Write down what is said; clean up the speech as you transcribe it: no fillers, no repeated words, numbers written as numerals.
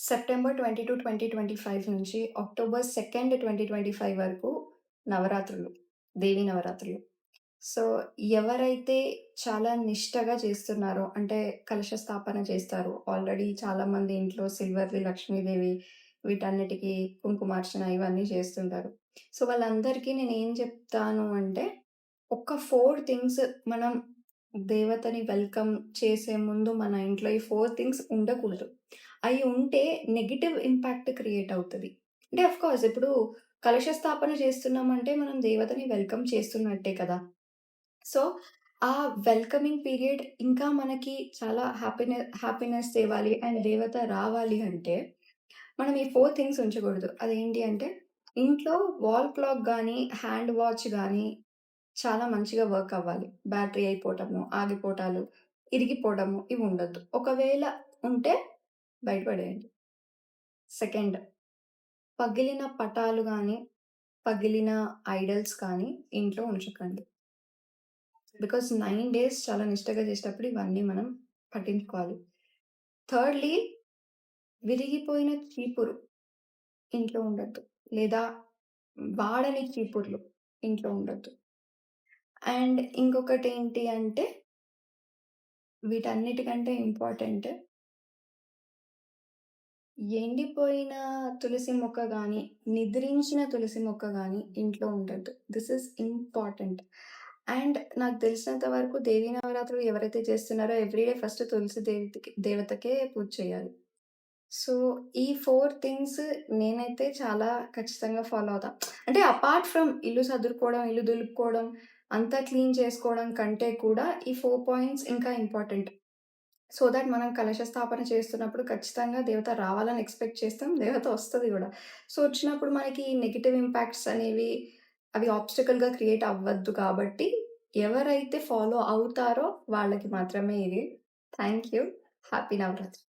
September 22, 2025 నుంచి October 2, 2025 వరకు నవరాత్రులు. దేవి నవరాత్రులు. సో, ఎవరైతే చాలా నిష్టగా చేస్తున్నారో అంటే కలశ స్థాపన చేస్తారు. ఆల్రెడీ చాలామంది ఇంట్లో సిల్వర్‌ది లక్ష్మీదేవి వీటన్నిటికి కుంకుమార్చన ఇవన్నీ చేస్తుంటారు. సో, వాళ్ళందరికీ నేనేం చెప్తాను అంటే, ఒక 4 థింగ్స్ మనం దేవతని వెల్కమ్ చేసే ముందు మన ఇంట్లో ఈ 4 థింగ్స్ ఉండకూడదు. అయి ఉంటే నెగెటివ్ ఇంపాక్ట్ క్రియేట్ అవుతది. అంటే ఆఫ్‌కోర్స్ ఇప్పుడు కలశ స్థాపన చేస్తున్నామంటే మనం దేవతని వెల్కమ్ చేస్తున్నట్టే కదా! సో, ఆ వెల్కమింగ్ పీరియడ్ ఇంకా మనకి చాలా హ్యాపీనెస్ తేవాలి అండ్ దేవత రావాలి అంటే, మనం ఈ 4 థింగ్స్ ఉంచకూడదు. అదేంటి అంటే, ఇంట్లో వాల్ క్లాక్ గానీ, హ్యాండ్ వాచ్ గానీ చాలా మంచిగా వర్క్ అవ్వాలి. బ్యాటరీ అయిపోవటము, ఆగిపోవటాలు, ఇరిగిపోవడము ఇవి ఉండొద్దు. ఒకవేళ ఉంటే బయట పడేయండి. సెకండ్, పగిలిన పటాలు గానీ, పగిలిన ఐడల్స్ కానీ ఇంట్లో ఉంచకండి. బికాజ్ 9 డేస్ చాలా నిష్టగా చేసేటప్పుడు ఇవన్నీ మనం పట్టించుకోవాలి. థర్డ్‌లీ, విరిగిపోయిన చీపురు ఇంట్లో ఉండొద్దు. లేదా వాడని చీపుర్లు ఇంట్లో ఉండొద్దు. అండ్ ఇంకొకటేంటి అంటే, వీటన్నిటికంటే ఇంపార్టెంట్, ఎండిపోయిన తులసి మొక్క గానీ, నిద్రించిన తులసి మొక్క గానీ ఇంట్లో ఉండొద్దు. This is important. అండ్ నాకు తెలిసినంత వరకు దేవీ నవరాత్రులు ఎవరైతే చేస్తున్నారో ఎవ్రీ డే ఫస్ట్ తులసి దేవతకే పూజ చేయాలి. సో, ఈ 4 థింగ్స్ నేనైతే చాలా ఖచ్చితంగా ఫాలో అవుతా. అంటే అపార్ట్ ఫ్రమ్ ఇల్లు సదురుకోవడం, ఇల్లు దులుపుకోవడం, అంతా క్లీన్ చేసుకోవడం కంటే కూడా ఈ 4 పాయింట్స్ ఇంకా ఇంపార్టెంట్. సో థట్ మనం కలశ స్థాపన చేస్తున్నప్పుడు ఖచ్చితంగా దేవత రావాలని ఎక్స్‌పెక్ట్ చేస్తాం. దేవత వస్తది గూడా. సో, వచ్చినప్పుడు మనకి నెగెటివ్ ఇంపాక్ట్స్ అనేవి అవి ఆబ్స్టాకల్‌గా క్రియేట్ అవ్వద్దు కాబట్టి, ఎవరైతే ఫాలో అవుతారో వాళ్ళకి మాత్రమే ఇది. Thank you. హ్యాపీ నవరాత్రి.